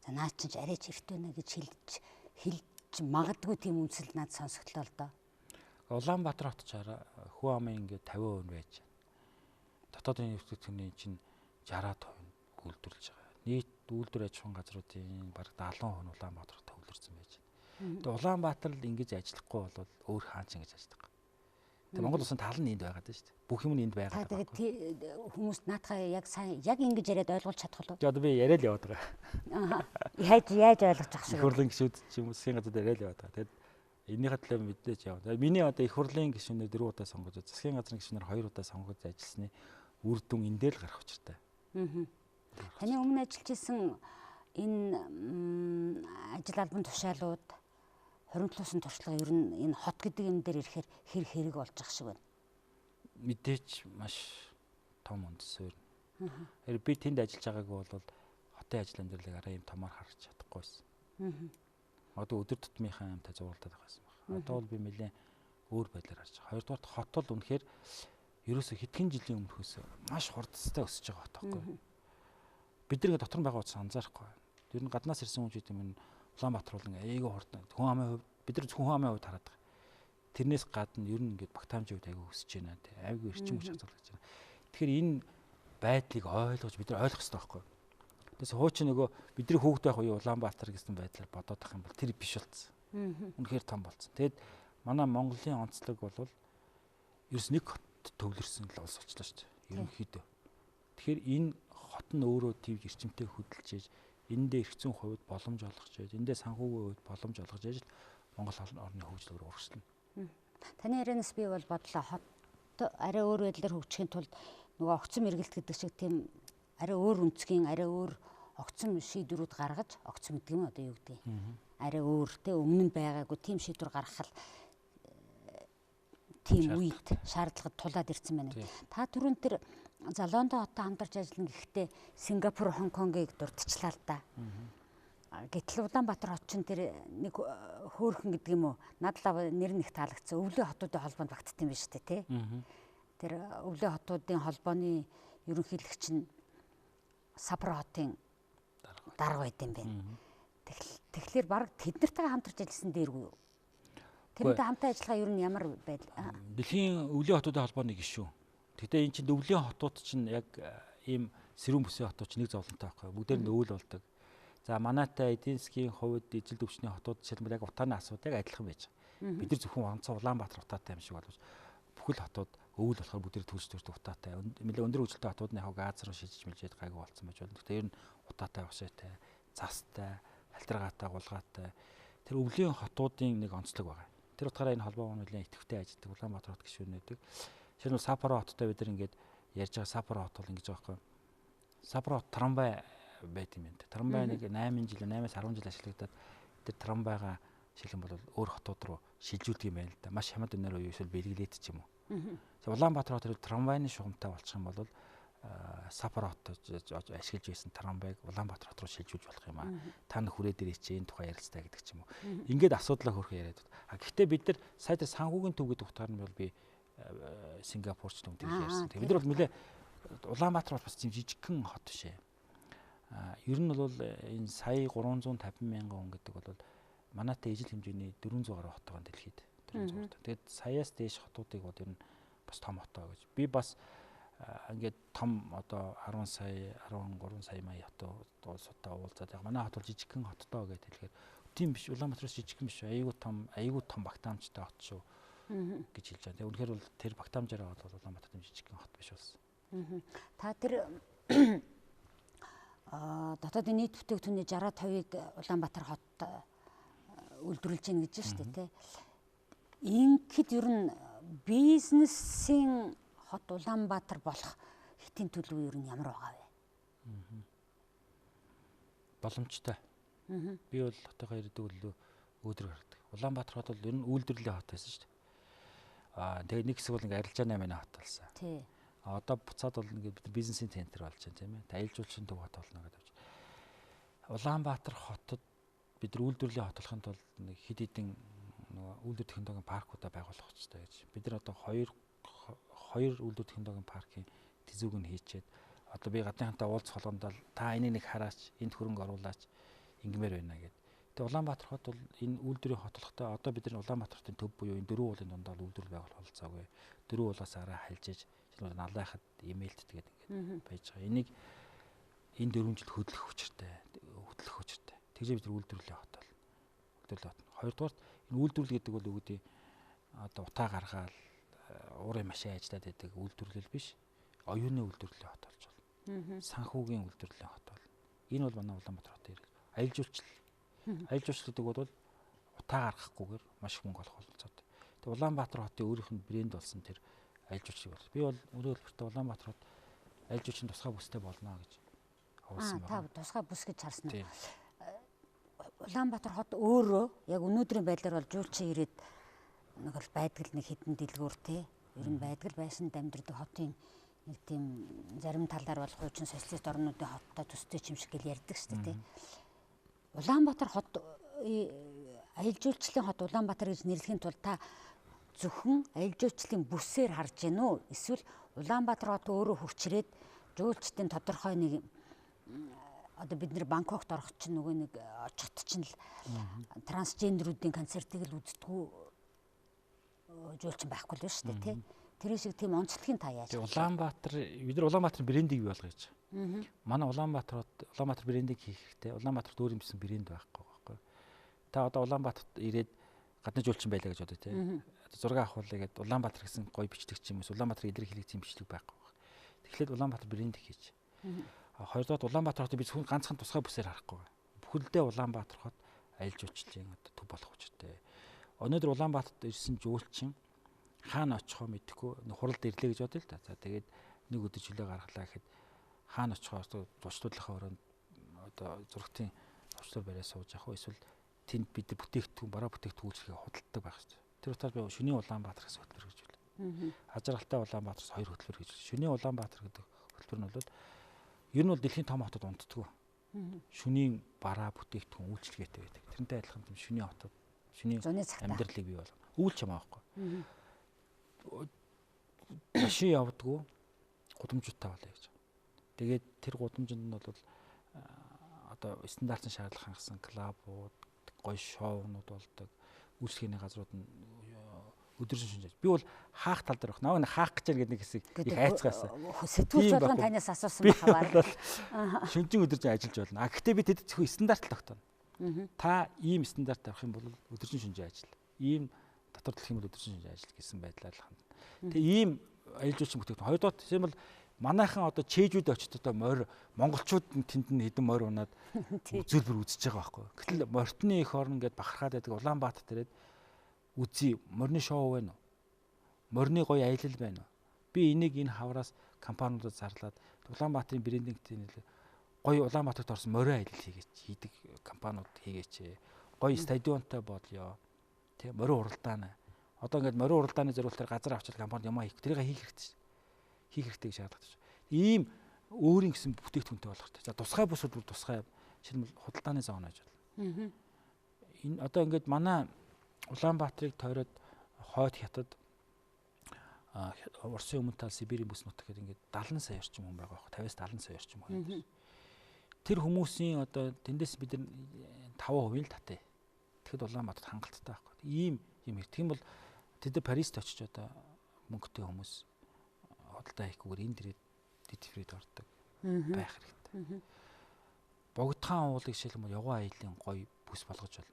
За наа чинь арайч эрт байна гэж хэлж магадгүй тийм үнсэл над сонсогдлоо л доо. Улаанбаатар хот чараа хүү амын ингээд 50% байж байна. Дотоодын нөхцөлний чинь 60% үйлдвэрлэж байгаа. Нийт үйлдвэр аж ахуйн газруудын бараг 70% нь Улаанбаатар хотод төвлөрсөн байж байна. Тэгээ Улаанбаатар л ингэж ажиллахгүй бол өөр хаан ч ингэж ажиллах. Тэгээ Монгол улсын тал нь энд байгаад байна шүү дээ. Бүх юм нь энд байгаад байна. Тэгээд хүмүүс наатахаа яг ингэж яриад ойлгуулж чадах уу? Одоо би яриад л яваад байгаа. Яаж ойлгож ах шиг. Их хурлын гишүүд ч юм уу засгийн газар яриад л яваад байгаа. Тэгээд энийхээ төлөө мэдээж яваа. Миний одоо их хурлын гишүүнээр 4 удаа сонгож, засгийн газрын гишүүнээр 2 удаа сонгож ажилласны үр дүн эндээ л гарах учиртай. Таны өмнө ажиллаж исэн энэ ажил албан тушаалууд хоримтлуулсан туршлага ер нь энэ хот гэдэг юм дээр ирэхээр хэрэг болж ах шиг байна. Мэдээж маш том үндсээр. Хэрэг би тэнд ажиллаж байгаагүй бол хотын ажил амьдралыг арай юм томоор харж чадахгүй байсан. Одоо өдөр тутмынхаа амтай зурлаад байгаа байсан байна. Одоо бол би нэлээд өөр байдлаар харж байгаа. Хоёрдугаар хот бол үнэхээр ерөөсө хэдхэн жилийн өмнөхөөс маш хурдцтай өсөж байгаа хот байхгүй. Бид нэг дотор нь байгаа учраас анзаарахгүй. Ер нь гаднаас ирсэн хүмүүс юм Улаанбаатар бол айгүй хурдан. Хүн амын хувьд бид нар зөвхөн хүн амын хувьд хараад байгаа. Тэрнээс гадна ер нь ингээд багтаамжийн хувьд айгүй өсөж байна. Айгүй эрчим хүч хязгаарлаж байна. Тэгэхээр энэ байдлыг ойлгож бид нар ойлгох хэрэгтэй байхгүй. Тэгээс хуучин нөгөө бидний хүүхэд байх үе Улаанбаатар гэсэн байдлаар бодоод ах юм бол тэр биш болсон. Үнэхээр том болсон. Тэгэд манай Монголын онцлог бол ерөөс нэг хот төвлөрсөн л улс болчихлоо шүү дээ. Ерөнхийдөө. Тэгэхээр энэ хот нь өөрөө тийм эрчимтэй хөдөлж ээж эндээ эрх зүйн хувьд боломж олгож ээж эндээ санхүүгийн хувьд боломж олгож ээж Монгол орны хөгжлөөр урагшлна. Таны ярианаас би бол бодлоо хот арай өөр байдлаар хөгжихийн тулд нөгөө огцом эргэлт гэдэг шиг тийм арай өөр өнцгийн арай өөр огцом шийдвэрүүд гаргаж огцом гэдэг юм одоо юу гэдэг. Арай өөр те өмнө нь байгаагүй тийм шийдвэр гаргах тийм үед шаардлагад тулаад ирсэн байна. Та түрүүн тэр за Лондон хотод хамтарч ажиллана гэхдээ Сингапур, Хонконгийг дурдчихлаа л да. Гэтэл Улаанбаатар хот чинь тэр нэг хөөхөн гэдэг юм уу? Надлаа нэр нь их таалагдсан. Өвлийн хотуудын холбоонд багтдсан юм биш үү те? Тэр өвлийн хотуудын холбооны ерөнхийлөгч нь Сапар хотын дарга байд юм байна. Тэгэхээр баг тэд нартайгаа хамтарч ажилласан дээргүй юу? Тэрнтэй хамтаа ажиллагаа ер нь ямар байдал? Дэлхийн өвлийн хотуудын холбооны гишүүн. Тэгтээ эн чинь өвлийн хотууд чинь яг ийм сэрүүн бүсийн хотууд чинь нэг зовлонтой байхгүй. Бүгдээр нь өвөл болдог. За манайтай эдийн засгийн хувьд ижил төвчний хотууд жишээлбэл яг утааны асуудал яг адилхан байж байгаа. Бид нар зөвхөн онцгой Улаанбаатар утаатай юм шиг боловч бүхэл хотууд өвөл болохоор бүгдээр төлж төрдөг утаатай. Нэлээ өндөр хөгжилтэй хотуудны хав газ руу шилжиж мэлжээд гайгүй болсон байж болно. Тэгтээ ер нь утаатай багшаатай, застай, альтрагаатай, гулгаатай тэр өвлийн хотуудын нэг онцлог байгаа. Тэр утгаараа энэ холбоо нэлээ идэвхтэй ажилладаг Улаанбаатар хот гишүүнэдэг. Жишээлбэл Сапар хоттой бид нар ингээд ярьж байгаа Сапар хот бол ингэж байгаа байхгүй. Сапар хот трамвай байт юм байна. Трамвай нэг 8 жил 8-аас 10 жил ашиглагдаад тэр трамвайгаа шилэн бол өөр хотууд руу шилжүүлдэг юм байна л да. Маш хямд үнээр уу эсвэл бэлгэлээд ч юм уу. Улаанбаатар хот трамвайны шугамтай болчих юм бол Сапар хотод ашиглаж байсан трамвайг Улаанбаатар хот руу шилжүүлж болох юм аа. Та нар хүрээ дээрээ чи энэ тухай ярилцлаа гэдэг ч юм уу. Ингээд асуудлаа хөрхөө яриад. Гэхдээ бид нар сая тэр санхүүгийн төв гэдэг утгаар нь бол би Сингапурч нүгдэл ярьсан. Бид нар бол нэлээ Улаанбаатар бол бас тийм жижигхэн хот биш ээ. Ер нь бол энэ сая 350 мянган хүн гэдэг бол манайтай ижил хэмжээний 400 гаруй хот байгаа дэлхийд. 400. Тэгээд саяас дээш хотуудыг бол ер нь бас том хотоо гэж. Би бас ингээд том одоо 10 сая 13 сая мая хоттой уулзаад яг манай хот бол жижигхэн хоттой гэж хэлэхээр тийм биш. Улаанбаатараас жижигхэн биш. Айгуу том багтаамжтай хот шүү гэж хэлж байгаа. Үнэхээр бол тэр багтаамжаараа бол Улаанбаатар тийм жижигхэн хот биш болсон. Та тэр дотоодын нийт бүтээгдэхүүний 60-50-ыг Улаанбаатар хот үйлдвэрлэж гин гэж шүү дээ, тэ. Ингээд ер нь бизнесийн хот Улаанбаатар болох хэтийн төлөв ер нь ямар байгаа вэ? Боломжтой. Би бол хотойгоо ирдэг өөдрөг хардаг. Улаанбаатар хот бол ер нь үйлдвэрлэлийн хот байсан шүү дээ. Тэгээ нэг хэсэг бол ингээ арилжааны амины хот болсон. Тий. Одоо буцаад бол ингээ бид бизнесийн центр болж байна, тийм ээ. Аялал жуулчлалын төв хот болно гэдэг. Улаанбаатар хотод бид нар үйлдвэрлэлийн хот болохын тулд нэг хэд хэдэн үйлдвэр технологийн паркуудаа байгуулах хэрэгтэй гэж. Бид нар одоо хоёр үйлдвэр технологийн паркийн тэзүүг нь хийчихэд одоо би гадныхантай уулзах болгонд та энийг нэг хараач, энд хөрөнгө оруулаач ингэмээр байна гэдэг. Тэгээ Улаанбаатар хот бол энэ үйлдвэрийн хот болохтой одоо бид нар Улаанбаатарын төв буюу энэ 4 уулын дундаа үйлдвэр байгуулах болцоогүй. 4 уулаас араа хальжиж шинэ налайхад имэйлтгээд ингээд байж байгаа. Энийг энэ 4 жил хөдлөх учиртай. Тэгж бид нар үйлдвэрлэлийн хот бол. Хоёрдугаар энэ үйлдвэрлэл гэдэг бол үгүйд одоо утаа гаргаал уурын машин ажиллаад байдаг үйлдвэрлэл биш. Оюуны үйлдвэрлэлийн хот болж байна. Санхүүгийн үйлдвэрлэлийн хот бол. Энэ бол манай Улаанбаатар хотын ирэл. Аялал жуулчлал. Аялал жуулчлал гэдэг бол утаа гаргахгүйгээр маш их мөнгө олох болцоод. Тэгээ Улаанбаатар хотын өөрийнх нь брэнд болсон тэр аялал жуулчлал бол. Би бол өөрөө хэлбэртээ Улаанбаатар хот аялал жуулчлалын тусгай бүстэй болно гэж авсан байна. Та тусгай бүс гэж харсан уу? Улаанбаатар хот өөрөө яг өнөөдрийн байдлаар бол жуулчин ирээд нэг л байдаг нэг хідэн дэлгүүр те. Ер нь байдаг байшин дамжирдаг хотын нэг тийм зарим талаар бол хуучин социалист орнуудын хоттой төстэй юм шиг гэл ярьдаг шүү дээ, тэ. Улаанбаатар хот аялал жуулчлалын хот Улаанбаатар гэж нэрлэхийн тулд та зөвхөн аялал жуулчлалын бүсээр харж гин үү? Эсвэл Улаанбаатар хот өөрөө хүчрээд жуулчдын тодорхой нэг одоо бид нэр Бангкокт орох чинь нөгөө нэг очихт чинь л трансгендерүүдийн концертыг л үздэггүй жуулчин байхгүй л шүү дээ, тий. Тэр шиг тийм онцлогийг та яаж? Улаанбаатар бид нар Улаанбаатар брендийг бий болгоё. Манай Улаанбаатар брендийг хийх хэрэгтэй. Улаанбаатарт өөр юмсан брэнд байхгүй байхгүй. Та одоо Улаанбаатарт ирээд гадны жуулчин байлаа гэж бодё, тий. Зураг авахуулъя гэд Улаанбаатар гэсэн гоё бичдэг ч юм уу, Улаанбаатар илэрхийлэх тийм бичлэг байхгүй. Тэгэхээр Улаанбаатар брэнд хийж. Хоёрдугаар Улаанбаатар хотыг би зөвхөн ганцхан тусгай бүсээр харахгүй. Бүхэлдээ Улаанбаатар хот аялал жуулчлалын одоо төв болох учиртай. Өнөөдөр Улаанбаатарт ирсэн жуулчин хаана очихоо мэдэхгүй хуралд ирлээ гэж бодъё л та. За тэгээд нэг өдөр жилээ гаргалаа гэхэд хаана очихоо зурчлуулахаа өрөөнд одоо зургтын зурчлал бариа сууж явах уу эсвэл тэнд бид бүтээгдэхүүн бараа бүтээгдэхүүн үйлчлэгээ худалдаг байх хэрэгтэй. Тэр утгаар би шөнийн Улаанбаатар гэсэн хөтөлбөр гэж байна. Хажиргалтай Улаанбаатараас хоёр хөтөлбөр гэж байна. Шөнийн Улаанбаатар гэдэг хөтөлбөр нь бол ер нь бол дэлхийн том хотод унтдаггүй. Шөнийн бараа бүтээгдэхүүн үйлчлэгээтэй байдаг. Тэрнтэй адилхан тийм шөнийн хотод шөнийн амьдралыг бий болгоно. Үйлч юм аахгүй. Машин явдггүй гудамжтай болоё гэж. Тэгээд тэр гудамжинд нь бол одоо стандартын шаардлага хангасан клубууд, гоё шоунууд болдог. Үйлчлэгээний газрууд нь өдрөсөн шинжээж. Би бол хаах тал дээр баг. Нэг хаах гэж нэг хэсэг их айцгаасан. Сэтгүүлч болгон танаас асуусан байхаар. Шүнжин өдөржин ажиллаж болно. Гэхдээ би тэд зөвхөн стандарт л тогтооно. Та ийм стандарт авах юм бол өдөржин шинжээ ажил. Ийм дотор дэлхийн бол өдөржин шинжээ ажил гэсэн байдлаар л хандна. Тэгээ ийм аялал жуулчин бүтээгдэхүүн. Хоёрдугаар тийм бол манайхан одоо чэйжүүд очиж одоо морь монголчууд тэнд нь хэдэн морь унаад үзүүлбэр үзэж байгаа байхгүй. Гэтэл морьтны их орн ингээд бахархаад байдаг Улаанбаатарт ирээд үзье морины шоу байна уу? Морины гоё аялал байна уу? Би энийг энэ хавраас компаниудад зарлаад Улаанбаатарын брендингтэй нэлээ гоё Улаанбаатарт орсон морин аялал хийдэг компаниуд хийгээч. Гоё стадионтой болёо. Тэ морин уралдаан. Одоо ингээд морин уралдааны зориулалтаар газар авчил компанид ямаа хийх. Тэрийг хийх хэрэгтэй шүү. Хийх хэрэгтэй гэж шаардлагатай шүү. Ийм өөрийн гэсэн бүтээгдэхүүнтэй болох хэрэгтэй. За тусгай бүсүүд бүр тусгай жишээлбэл худалдааны зоон гэж байна. Энэ одоо ингээд манай Улаанбаатарыг тойроод хойд хятад Оросын өмнө тал Сибирийн бүс нутаг гэдэг ингээд 70 сая орчим хүн байгаа байхгүй 50-70 сая орчим хүн. Тэр хүмүүсийн одоо тэндээс бид нар 5% л татъя. Тэгэхэд Улаанбаатарт хангалттай байхгүй. Ийм юм хэрэг. Тийм бол тэд Парист очиж одоо мөнгөтэй хүмүүс худалдаа хийхгүйгээр энд ирээд дитфрид ордог байх хэрэгтэй. Богдхан уулыг жишээлбэл явган аялын гоё бүс болгож байна.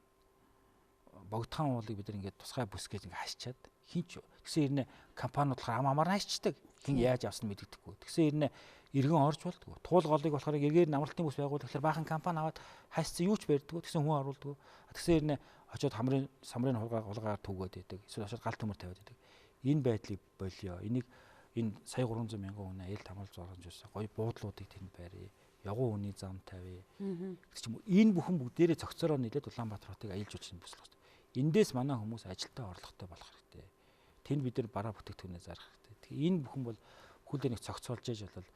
Богдхан уулыг бид нар ингээд тусгай бүс гэж ингээд хасчаад хинч тэгсэн ирнэ компаниуд болохоор амаар хайчдаг. Хин яаж авсан мэддэггүй. Тэгсэн ирнэ иргэн орж болдгоо. Туул голыг болохоор эргээр намралтын бүс байгуул тэгэхээр баахан компани аваад хайцсан юу ч барьдггүй. Тэгсэн хүн оруулдггүй. Тэгсэн ирнэ очиод самрын хулгаар түгээд байдаг. Эсвэл очиод гал төмөр тавиад байдаг. Энэ байдлыг болио. Энийг энэ сая 300 мянган хүн аялал хамгаалж байгаа юм шиг гоё буудлуудыг тэнд барья. Явган үний зам тавья. Гэж юм уу. Энэ бүхэн бүгдээрээ цогцороо нийлээд Улаанбаатар хотыг аялж уучрах нь бүслэх. Эндээс манай хүмүүс ажилтаа орлоготой болох хэрэгтэй. Тэнд бид нар бараа бүтээгдэхүүнээ зарах хэрэгтэй. Тэгэхээр энэ бүхэн бол хүлээ нэг цогцолж яж бол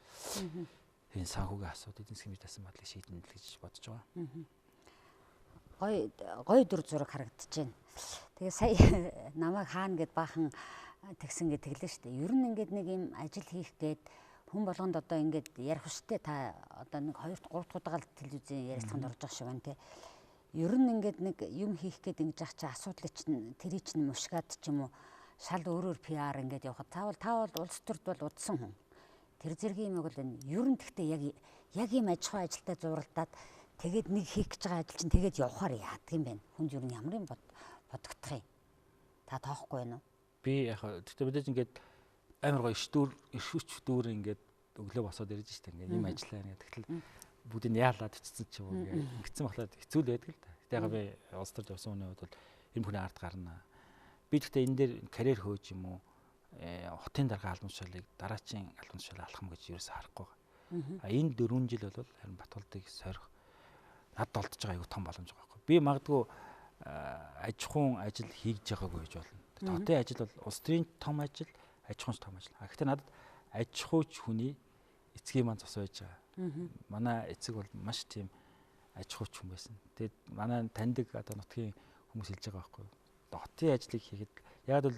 энэ санхүүгийн асуудал эдийн засгийн мэдээсэн бодлыг шийдэнэ л гэж бодож байгаа. Гой дүр зураг харагдаж байна. Тэгээ сая намайг хаана гэд баахан тэгсэн гэж тэглэн шүү дээ. Ер нь ингээд нэг юм ажил хийх гээд хүн болгонд одоо ингээд ярих штэ та одоо нэг 2-3 дахь удаа л телевизийн ярилцлаганд орж байгаа шиг байна те. Ер нь ингээд нэг юм хийх гээд ингэж ах чи асуудлыг чинь тэрий чинь мушгаад ч юм уу шал өөрөөр PR ингээд явахад та бол улс төрд бол удсан хүн. Тэр зэргийн юм бол энэ ер нь гэхдээ яг ийм аж ахуй ажилтай зуралдаад тэгээд нэг хийх гэж байгаа ажил чинь тэгээд явахаар яадаг юм бэ? Хүнд ер нь ямар юм бодогдох юм? Та тоохгүй байна уу? Би яг гэхдээ бид ингээд амар гоё ишүүч дүүр ингээд өглөө босоод ирж штэ ингээд юм ажиллаа ингээд тэгтэл бүгдийг яалаад ичсэн ч юм уу ингэсэн болохоор хэцүү л байдаг л да. Гэтэ яг би улс төрд явсан хүний хувьд бол энэ хүний ард гарна. Би гэхдээ энэ дээр карьер хөөж юм уу хотын дарга албан тушаалыг дараачийн албан тушаалыг алах юм гэж ерөөсө харахгүй байгаа. Энэ 4 жил бол харин Батболдыг сорих над олдож байгаа аюу том боломж байгаа байхгүй. Би магадгүй аж ахуйн ажил хийж байгаагүй гэж болно. Хотын ажил бол улс төрийн том ажил, аж ахуйн том ажил. Гэхдээ надад аж ахуйч хүний эцгийн маань зос байж байгаа. Манай эцэг бол маш тийм аж ахуйч хүн байсан. Тэгээд манай таньдаг одоо нутгийн хүмүүс хэлж байгаа байхгүй. Хотын ажлыг хийхэд яг бол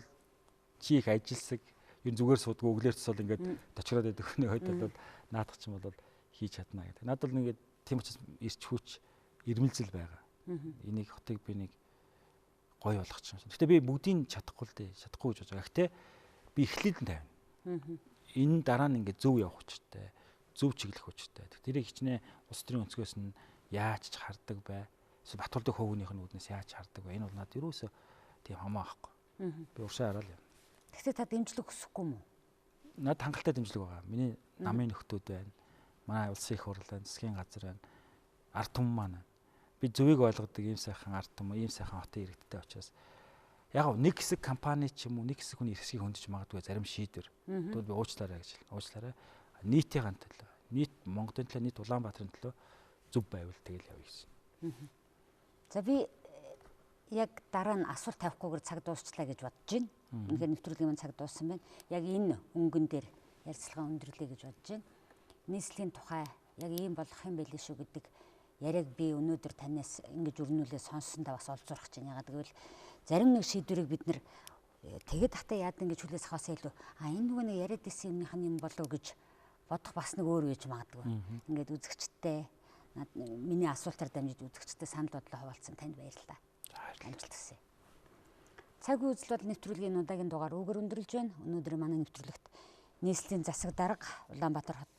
чи их ажилсаг ер нь зүгээр суудгүй өглөөр цэсэл ингээд точроод байдаг хүний хувьд бол наадах ч юм бол хийж чадна гэдэг. Надад бол ингээд тийм учраас ирч хүч ирмэлзэл байгаа. Энийг хотыг би нэг гоё болгочих юм. Гэхдээ би бүгдийг чадахгүй л дээ. Чадахгүй гэж бодож байгаа. Гэхдээ би эхлээд нь тавина. Энэ дараа нь ингээд зөв явах учиртай. Зөв чиглэх учиртай. Тэрийг хичнээн улс төрийн өнцгөөс нь яаж ч хардаг бай. Эсвэл Батболдын хөвгнийх нь үүднээс яаж хардаг бай. Энэ бол надад юусоо тийм хамаа ахгүй. Би уршаа хараад юм. Гэхдээ та дэмжлэг хүсэхгүй мүү? Надад хангалттай дэмжлэг байгаа. Миний намын нөхдүүд байна. Манай улсын их хурл байна, засгийн газар байна. Ард түмэн маань. Би зөвийг ойлгодог ийм сайхан ард түмэн, ийм сайхан хотын иргэдтэй учраас яг нэг хэсэг компани ч юм уу, нэг хэсэг хүний эрхийг хөндөж магадгүй зарим шийдвэр. Тэгвэл би уучлаарай гэж хэлнэ. Уучлаарай. Нийтийн төлөө, нийт Монголын төлөө, нийт Улаанбаатарын төлөө зөв байвал тэгэл явъя гэсэн. За би яг дараа нь асуулт тавихгүйгээр цаг дуусчлаа гэж бодож байна. Үнэхээр нэвтрүүлгийн маань цаг дууссан байна. Яг энэ өнгөн дээр ярилцлага өндөрлөе гэж бодож байна. Нийслэлийн тухай яг ийм болох юм байл шүү гэдэг яриаг би өнөөдөр танаас ингэж өрнүүлээ сонссондоо бас олзуурах гэж байна. Ягаад гэвэл зарим нэг шийдвэрийг бид нэр тэгээд хатаа яад ингэж хүлээс авахаас илүү энэ нөгөө нэг яриад исэн юмнийх нь юм болов гэж бодох бас нэг өөр үеж магадгүй. Ингээд үзэгчтэй миний асуултаар дамжиж үзэгчтэй санал бодлоо хуваалцсан танд баярлалаа. Амжилт хүсье. Цаг үзэл бол нэвтрүүлгийн удаагийн дугаар өгөр өндөрлж байна. Өнөөдөр манай нэвтрүүлэгт нийслэлийн засаг дарга Улаанбаатар хот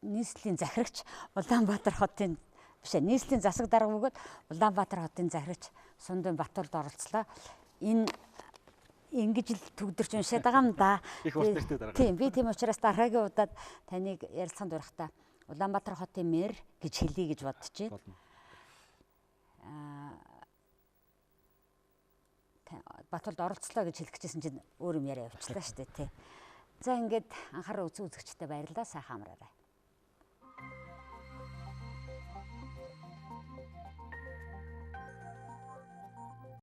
нийслэлийн захирагч Улаанбаатар хотын нийслэлийн засаг дарга бөгөөд Улаанбаатар хотын захирагч Сундын Батболд оролцлоо. Энэ ингэж л төгдөрч уншаад байгаа юм да. Тийм би тийм учраас дараагийн удаад таныг ярилцлаганд урихдаа Улаанбаатар хотын мэр гэж хэлье гэж бодож байна. Батболд оролцлоо гэж хэлэх гэжсэн чинь өөр юм яриа явуулчлаа шүү дээ тий. За ингээд анхаарал үзэгчтэй баярлалаа. Сайхан амраарай.